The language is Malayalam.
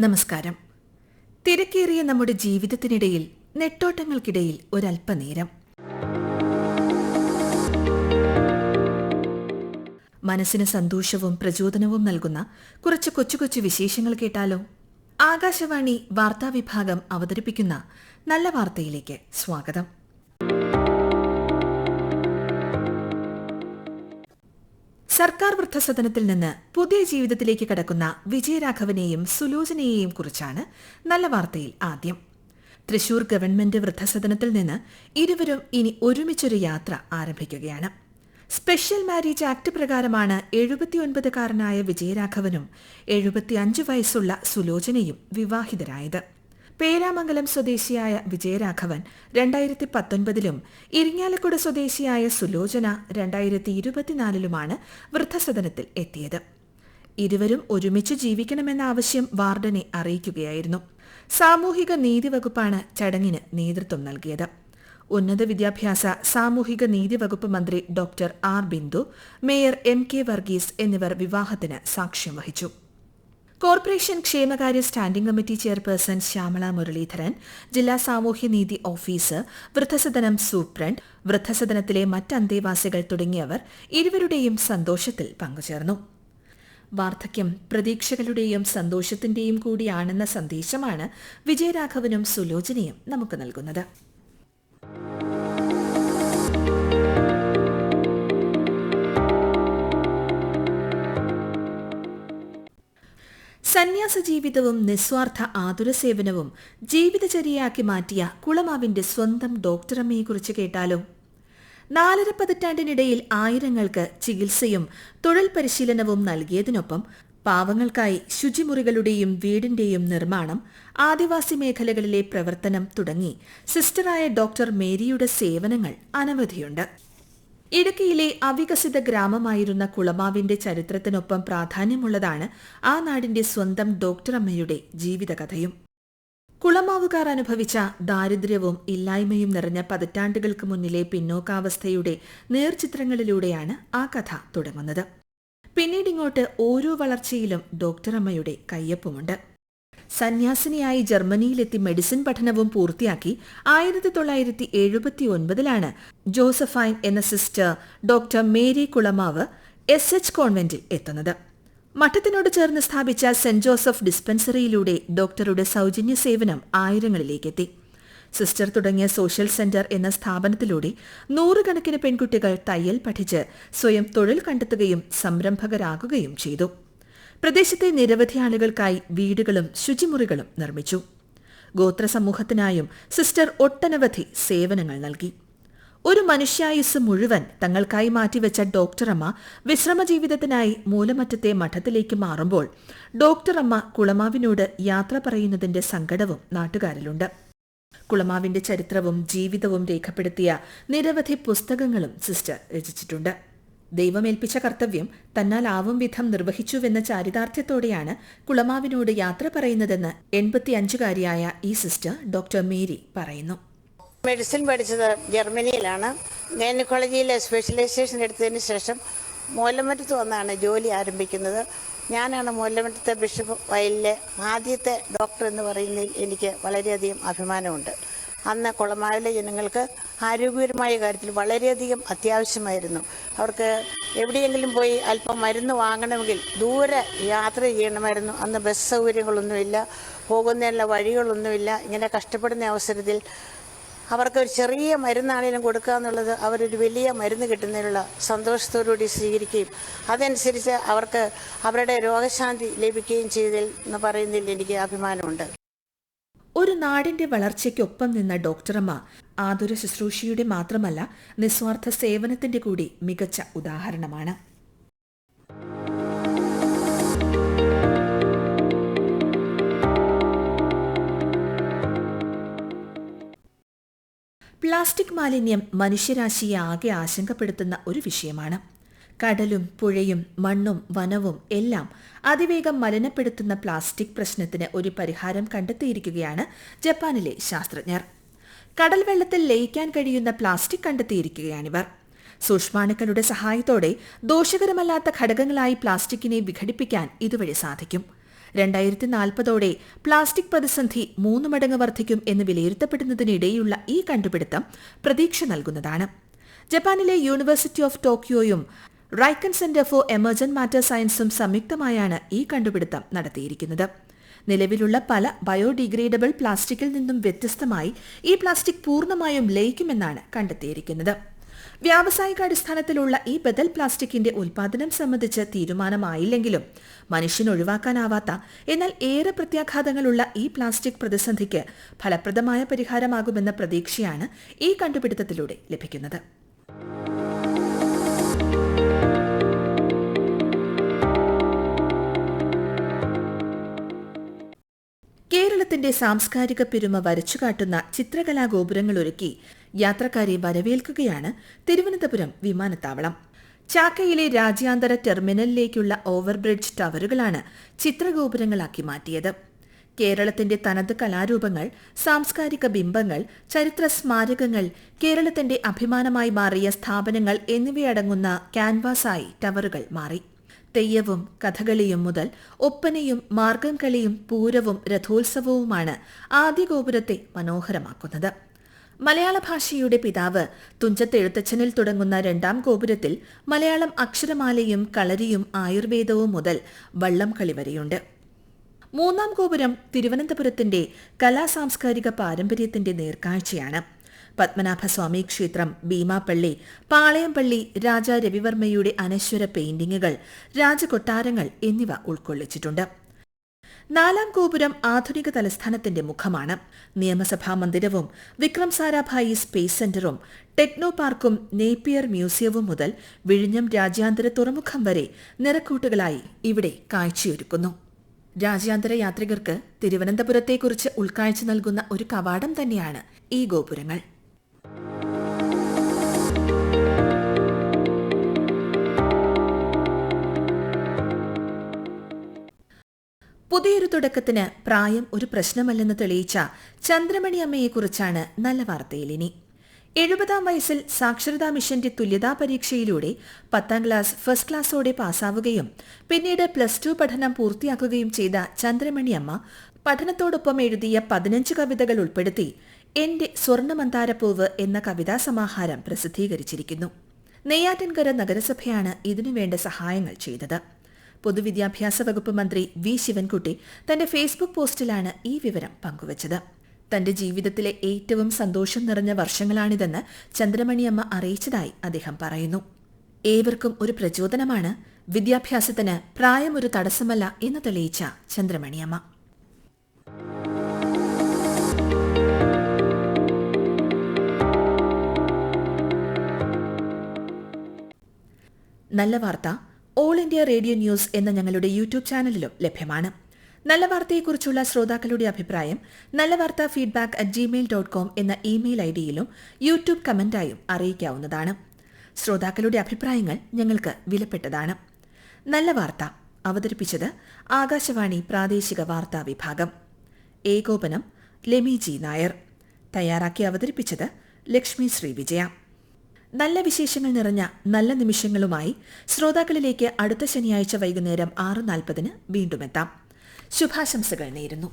നമസ്കാരം. തിരക്കേറിയ നമ്മുടെ ജീവിതത്തിനിടയിൽ നെട്ടോട്ടങ്ങൾക്കിടയിൽ ഒരല്പനേരം മനസ്സിന് സന്തോഷവും പ്രചോദനവും നൽകുന്ന കുറച്ച് കൊച്ചു കൊച്ചു വിശേഷങ്ങൾ കേട്ടാലോ? ആകാശവാണി വാർത്താവിഭാഗം അവതരിപ്പിക്കുന്ന നല്ല വാർത്തയിലേക്ക് സ്വാഗതം. സർക്കാർ വൃദ്ധസദനത്തിൽ നിന്ന് പുതിയ ജീവിതത്തിലേക്ക് കടക്കുന്ന വിജയരാഘവനെയും സുലോചനയെയും കുറിച്ചാണ് നല്ല വാർത്തയിൽ ആദ്യം. തൃശൂർ ഗവൺമെന്റ് വൃദ്ധസദനത്തിൽ നിന്ന് ഇരുവരും ഇനി ഒരുമിച്ചൊരു യാത്ര ആരംഭിക്കുകയാണ്. സ്പെഷ്യൽ മാരേജ് ആക്ട് പ്രകാരമാണ് 79കാരനായ വിജയരാഘവനും 75 വയസ്സുള്ള സുലോചനയും വിവാഹിതരായത്. പേരാമംഗലം സ്വദേശിയായ വിജയരാഘവൻ 2019 ഇരിങ്ങാലക്കുട സ്വദേശിയായ സുലോചന 2024 വൃദ്ധസദനത്തിൽ എത്തിയത്. ഇരുവരും ഒരുമിച്ച് ജീവിക്കണമെന്ന ആവശ്യം വാർഡനെ അറിയിക്കുകയായിരുന്നു. സാമൂഹിക നീതി വകുപ്പാണ് ചടങ്ങിന് നേതൃത്വം നൽകിയത്. ഉന്നത വിദ്യാഭ്യാസ സാമൂഹിക നീതി വകുപ്പ് മന്ത്രി doctor R Bindu, mayor MK Varghese എന്നിവർ വിവാഹത്തിന് സാക്ഷ്യം വഹിച്ചു. കോർപ്പറേഷൻ ക്ഷേമകാര്യ standing committee chairperson Shyamala Muraleedharan, ജില്ലാ സാമൂഹ്യനീതി ഓഫീസർ, വൃദ്ധസദനം സൂപ്രണ്ട്, വൃദ്ധസദനത്തിലെ മറ്റ് അന്തേവാസികൾ തുടങ്ങിയവർ ഇരുവരുടെയും സന്തോഷത്തിൽ പങ്കുചേർന്നു. വാർദ്ധക്യം പ്രതീക്ഷകളുടെയും സന്തോഷത്തിന്റെയും കൂടിയാണെന്ന സന്ദേശമാണ് വിജയരാഘവനും സുലോചനയും നമുക്ക് നൽകുന്നത്. സന്യാസ ജീവിതവും നിസ്വാർത്ഥ ആതുര സേവനവും ജീവിതചര്യയാക്കി മാറ്റിയ കുളമാവിന്റെ സ്വന്തം ഡോക്ടറമ്മയെക്കുറിച്ച് കേട്ടാലോ? 4.5 പതിറ്റാണ്ടിനിടയിൽ ആയിരങ്ങൾക്ക് ചികിത്സയും തൊഴിൽ പരിശീലനവും നൽകിയതിനൊപ്പം പാവങ്ങൾക്കായി ശുചിമുറികളുടെയും വീടിന്റെയും നിർമ്മാണം, ആദിവാസി മേഖലകളിലെ പ്രവർത്തനം തുടങ്ങി സിസ്റ്ററായ ഡോക്ടർ മേരിയുടെ സേവനങ്ങൾ അനവധിയുണ്ട്. ഇടുക്കിയിലെ അവികസിത ഗ്രാമമായിരുന്ന കുളമാവിന്റെ ചരിത്രത്തിനൊപ്പം പ്രാധാന്യമുള്ളതാണ് ആ നാടിന്റെ സ്വന്തം ഡോക്ടറമ്മയുടെ ജീവിതകഥയും. കുളമാവുകാർ അനുഭവിച്ച ദാരിദ്ര്യവും ഇല്ലായ്മയും നിറഞ്ഞ പതിറ്റാണ്ടുകൾക്ക് മുന്നിലെ പിന്നോക്കാവസ്ഥയുടെ നേർചിത്രങ്ങളിലൂടെയാണ് ആ കഥ തുടങ്ങുന്നത്. പിന്നീടിങ്ങോട്ട് ഓരോ വളർച്ചയിലും ഡോക്ടറമ്മയുടെ കയ്യൊപ്പമുണ്ട്. സന്യാസിനിയായി ജർമ്മനിയിലെത്തി മെഡിസിൻ പഠനവും പൂർത്തിയാക്കി 1979 ജോസഫൈൻ എന്ന sister doctor Mary Kulamavu SH കോൺവെന്റിൽ എത്തുന്നത്. മഠത്തിനോട് ചേർന്ന് സ്ഥാപിച്ച സെന്റ് ജോസഫ് ഡിസ്പെൻസറിയിലൂടെ ഡോക്ടറുടെ സൗജന്യ സേവനം ആയിരങ്ങളിലേക്കെത്തി. സിസ്റ്റർ തുടങ്ങിയ സോഷ്യൽ സെന്റർ എന്ന സ്ഥാപനത്തിലൂടെ 100 കണക്കിന് പെൺകുട്ടികൾ തയ്യൽ പഠിച്ച് സ്വയം തൊഴിൽ കണ്ടെത്തുകയും സംരംഭകരാകുകയും ചെയ്തു. പ്രദേശത്തെ നിരവധി ആളുകൾക്കായി വീടുകളും ശുചിമുറികളും നിർമ്മിച്ചു. ഗോത്ര സമൂഹത്തിനായും സിസ്റ്റർ ഒട്ടനവധി സേവനങ്ങൾ നൽകി. ഒരു മനുഷ്യായുസ് മുഴുവൻ തങ്ങൾക്കായി മാറ്റിവെച്ച ഡോക്ടറമ്മ വിശ്രമജീവിതത്തിനായി മൂലമറ്റത്തെ മഠത്തിലേക്ക് മാറുമ്പോൾ ഡോക്ടറമ്മ കുളമാവിനോട് യാത്ര പറയുന്നതിന്റെ സങ്കടവും നാട്ടുകാരിലുണ്ട്. കുളമാവിന്റെ ചരിത്രവും ജീവിതവും രേഖപ്പെടുത്തിയ നിരവധി പുസ്തകങ്ങളും സിസ്റ്റർ രചിച്ചിട്ടുണ്ട്. ദൈവമേൽപ്പിച്ച കർത്തവ്യം തന്നാലാവും വിധം നിർവഹിച്ചുവെന്ന ചാരിതാർത്ഥ്യത്തോടെയാണ് കുളമാവിനോട് യാത്ര പറയുന്നതെന്ന് 85കാരിയായ ഈ സിസ്റ്റർ ഡോക്ടർ മേരി പറയുന്നു. മെഡിസിൻ പഠിച്ചത് ജർമ്മനിയിലാണ്. ഗൈനക്കോളജിയിലെ സ്പെഷ്യലൈസേഷൻ എടുത്തതിന് ശേഷം മൂലമറ്റത്ത് വന്നാണ് ജോലി ആരംഭിക്കുന്നത്. ഞാനാണ് മൂലമറ്റത്തെ ബിഷപ്പ് വയലിലെ ആദ്യത്തെ ഡോക്ടർ എന്ന് പറയുന്നതിൽ എനിക്ക് വളരെയധികം അഭിമാനമുണ്ട്. അന്ന് കുളമാവിലെ ജനങ്ങൾക്ക് ആരോഗ്യപരമായ കാര്യത്തിൽ വളരെയധികം അത്യാവശ്യമായിരുന്നു. അവർക്ക് എവിടെയെങ്കിലും പോയി അല്പം മരുന്ന് വാങ്ങണമെങ്കിൽ ദൂരെ യാത്ര ചെയ്യണമായിരുന്നു. അന്ന് ബസ് സൗകര്യങ്ങളൊന്നുമില്ല, പോകുന്നതിനുള്ള വഴികളൊന്നുമില്ല. ഇങ്ങനെ കഷ്ടപ്പെടുന്ന അവസരത്തിൽ അവർക്ക് ഒരു ചെറിയ മരുന്നാണെങ്കിലും കൊടുക്കുക എന്നുള്ളത് അവരൊരു വലിയ മരുന്ന് കിട്ടുന്നതിനുള്ള സന്തോഷത്തോടുകൂടി സ്വീകരിക്കുകയും അതനുസരിച്ച് അവർക്ക് അവരുടെ രോഗശാന്തി ലഭിക്കുകയും ചെയ്തതിൽ എന്ന് പറയുന്നതിൽ എനിക്ക് അഭിമാനമുണ്ട്. ഒരു നാടിന്റെ വളർച്ചയ്ക്കൊപ്പം നിന്ന ഡോക്ടറമ്മ ആതുര ശുശ്രൂഷയുടെ മാത്രമല്ല നിസ്വാർത്ഥ സേവനത്തിന്റെ കൂടി മികച്ച ഉദാഹരണമാണ്. പ്ലാസ്റ്റിക് മാലിന്യം മനുഷ്യരാശിയെ ആകെ ആശങ്കപ്പെടുത്തുന്ന ഒരു വിഷയമാണ്. കടലും പുഴയും മണ്ണും വനവും എല്ലാം അതിവേഗം മലിനപ്പെടുത്തുന്ന പ്ലാസ്റ്റിക് പ്രശ്നത്തിന് ഒരു പരിഹാരം കണ്ടെത്തിയിരിക്കുകയാണ് ജപ്പാനിലെ ശാസ്ത്രജ്ഞർ. കടൽ വെള്ളത്തിൽ ലയിക്കാൻ കഴിയുന്ന പ്ലാസ്റ്റിക് കണ്ടെത്തിയിരിക്കുകയാണിവർ. സൂക്ഷ്മാണുക്കളുടെ സഹായത്തോടെ ദോഷകരമല്ലാത്ത ഘടകങ്ങളായി പ്ലാസ്റ്റിക്കിനെ വിഘടിപ്പിക്കാൻ ഇതുവഴി സാധിക്കും. 2040 പ്ലാസ്റ്റിക് പ്രതിസന്ധി 3 മടങ്ങ് വർദ്ധിക്കും എന്ന് വിലയിരുത്തപ്പെടുന്നതിനിടെയുള്ള ഈ കണ്ടുപിടുത്തം പ്രതീക്ഷ നൽകുന്നതാണ്. ജപ്പാനിലെ യൂണിവേഴ്സിറ്റി ഓഫ് ടോക്കിയോയും RIKEN centre for emergent matter സയൻസും സംയുക്തമായാണ് ഈ കണ്ടുപിടുത്തം നടത്തിയിരിക്കുന്നത്. നിലവിലുള്ള പല ബയോഡിഗ്രേഡബിൾ പ്ലാസ്റ്റിക്കിൽ നിന്നും വ്യത്യസ്തമായി ഈ പ്ലാസ്റ്റിക് പൂർണ്ണമായും ലയിക്കുമെന്നാണ് കണ്ടെത്തിയിരിക്കുന്നത്. വ്യാവസായിക അടിസ്ഥാനത്തിലുള്ള ഈ ബദൽ പ്ലാസ്റ്റിക്കിന്റെ ഉൽപാദനം സംബന്ധിച്ച് തീരുമാനമായില്ലെങ്കിലും മനുഷ്യന് ഒഴിവാക്കാനാവാത്ത എന്നാൽ ഏറെ പ്രത്യാഘാതങ്ങളുള്ള ഈ പ്ലാസ്റ്റിക് പ്രതിസന്ധിക്ക് ഫലപ്രദമായ പരിഹാരമാകുമെന്ന പ്രതീക്ഷയാണ് ഈ കണ്ടുപിടുത്തത്തിലൂടെ ലഭിക്കുന്നത്. കേരളത്തിന്റെ സാംസ്കാരിക പെരുമ വരച്ചുകാട്ടുന്ന ചിത്രകലാഗോപുരങ്ങൾ ഒരുക്കി യാത്രക്കാരെ വരവേൽക്കുകയാണ് തിരുവനന്തപുരം വിമാനത്താവളം. ചാക്കയിലെ രാജ്യാന്തര ടെർമിനലിലേക്കുള്ള ഓവർബ്രിഡ്ജ് ടവറുകളാണ് ചിത്രഗോപുരങ്ങളാക്കി മാറ്റിയത്. കേരളത്തിന്റെ തനത് കലാരൂപങ്ങൾ, സാംസ്കാരിക ബിംബങ്ങൾ, ചരിത്ര സ്മാരകങ്ങൾ, കേരളത്തിന്റെ അഭിമാനമായി മാറിയ സ്ഥാപനങ്ങൾ എന്നിവയടങ്ങുന്ന ക്യാൻവാസായി ടവറുകൾ മാറി. തെയ്യവും കഥകളിയും മുതൽ ഒപ്പനയും മാർഗം കളിയും പൂരവും രഥോത്സവവുമാണ് ആദ്യ ഗോപുരത്തെ മനോഹരമാക്കുന്നത്. മലയാള ഭാഷയുടെ പിതാവ് തുഞ്ചത്ത് എഴുത്തച്ഛനിൽ തുടങ്ങുന്ന രണ്ടാം ഗോപുരത്തിൽ മലയാളം അക്ഷരമാലയും കളരിയും ആയുർവേദവും മുതൽ വള്ളംകളി വരെയുണ്ട്. മൂന്നാം ഗോപുരം തിരുവനന്തപുരത്തിന്റെ കലാസാംസ്കാരിക പാരമ്പര്യത്തിന്റെ നേർക്കാഴ്ചയാണ്. പത്മനാഭസ്വാമി ക്ഷേത്രം, ഭീമാപ്പള്ളി, പാളയംപള്ളി, രാജാ രവിവർമ്മയുടെ അനശ്വര പെയിന്റിങ്ങുകൾ, രാജകൊട്ടാരങ്ങൾ എന്നിവ ഉൾക്കൊള്ളിച്ചിട്ടുണ്ട്. നാലാം ഗോപുരം ആധുനിക തലസ്ഥാനത്തിന്റെ മുഖമാണ്. നിയമസഭാ മന്ദിരവും വിക്രം സാരാഭായി സ്പേസ് സെന്ററും ടെക്നോ പാർക്കും നേപ്പിയർ മ്യൂസിയവും മുതൽ വിഴിഞ്ഞം രാജ്യാന്തര തുറമുഖം വരെ നിറക്കൂട്ടുകളായി ഇവിടെ കാഴ്ചയൊരുക്കുന്നു. രാജ്യാന്തര യാത്രികർക്ക് തിരുവനന്തപുരത്തെക്കുറിച്ച് ഉൾക്കാഴ്ച നൽകുന്ന ഒരു കവാടം തന്നെയാണ് ഈ ഗോപുരങ്ങൾ. പുതിയൊരു തുടക്കത്തിന് പ്രായം ഒരു പ്രശ്നമല്ലെന്ന് തെളിയിച്ച ചന്ദ്രമണി അമ്മയെക്കുറിച്ചാണ് നല്ല വാർത്തയിൽ ഇനി. 70-ാം വയസ്സിൽ സാക്ഷരതാ മിഷന്റെ തുല്യതാ പരീക്ഷയിലൂടെ 10ാം ക്ലാസ് ഫസ്റ്റ് ക്ലാസോടെ പാസ്സാവുകയും പിന്നീട് +2 പഠനം പൂർത്തിയാക്കുകയും ചെയ്ത ചന്ദ്രമണി അമ്മ പഠനത്തോടൊപ്പം എഴുതിയ 15 കവിതകൾ ഉൾപ്പെടുത്തി എന്റെ സ്വർണ്ണമന്താരപ്പൂവ് എന്ന കവിതാ സമാഹാരം പ്രസിദ്ധീകരിച്ചിരിക്കുന്നു. നെയ്യാറ്റിൻകര നഗരസഭയാണ് ഇതിനുവേണ്ട സഹായങ്ങൾ ചെയ്തത്. പൊതുവിദ്യാഭ്യാസ വകുപ്പ് മന്ത്രി വി ശിവൻകുട്ടി തന്റെ ഫേസ്ബുക്ക് പോസ്റ്റിലാണ് ഈ വിവരം പങ്കുവച്ചത്. തന്റെ ജീവിതത്തിലെ ഏറ്റവും സന്തോഷം നിറഞ്ഞ വർഷങ്ങളാണിതെന്ന് ചന്ദ്രമണിയമ്മ അറിയിച്ചതായി അദ്ദേഹം പറയുന്നു. ഏവർക്കും ഒരു പ്രചോദനമാണ്. വിദ്യാഭ്യാസത്തിന് പ്രായം ഒരു തടസ്സമല്ല എന്ന് തെളിയിച്ച ചന്ദ്രമണിയമ്മ. നല്ല വാർത്ത ഓൾ ഇന്ത്യ റേഡിയോ ന്യൂസ് എന്ന ഞങ്ങളുടെ യൂട്യൂബ് ചാനലിലും ലഭ്യമാണ്. നല്ല വാർത്തയെക്കുറിച്ചുള്ള ശ്രോതാക്കളുടെ അഭിപ്രായം nallavaartha@gmail.com എന്ന ഇമെയിൽ ഐഡിയിലും യൂട്യൂബ് കമന്റായും അറിയിക്കാവുന്നതാണ്. ശ്രോതാക്കളുടെ അഭിപ്രായങ്ങൾ ഞങ്ങൾക്ക് വിലപ്പെട്ടതാണ്. നല്ല വാർത്ത അവതരിപ്പിച്ചത് ആകാശവാണി പ്രാദേശിക വാർത്താ വിഭാഗം. ഏകോപനം ലെമി ജി നായർ. തയ്യാറാക്കി അവതരിപ്പിച്ചത് ലക്ഷ്മി ശ്രീ വിജയ. നല്ല വിശേഷങ്ങൾ നിറഞ്ഞ നല്ല നിമിഷങ്ങളുമായി ശ്രോതാക്കളിലേക്ക് അടുത്ത ശനിയാഴ്ച വൈകുന്നേരം 6:40 വീണ്ടുമെത്താം. ശുഭാശംസകൾ നേരുന്നു.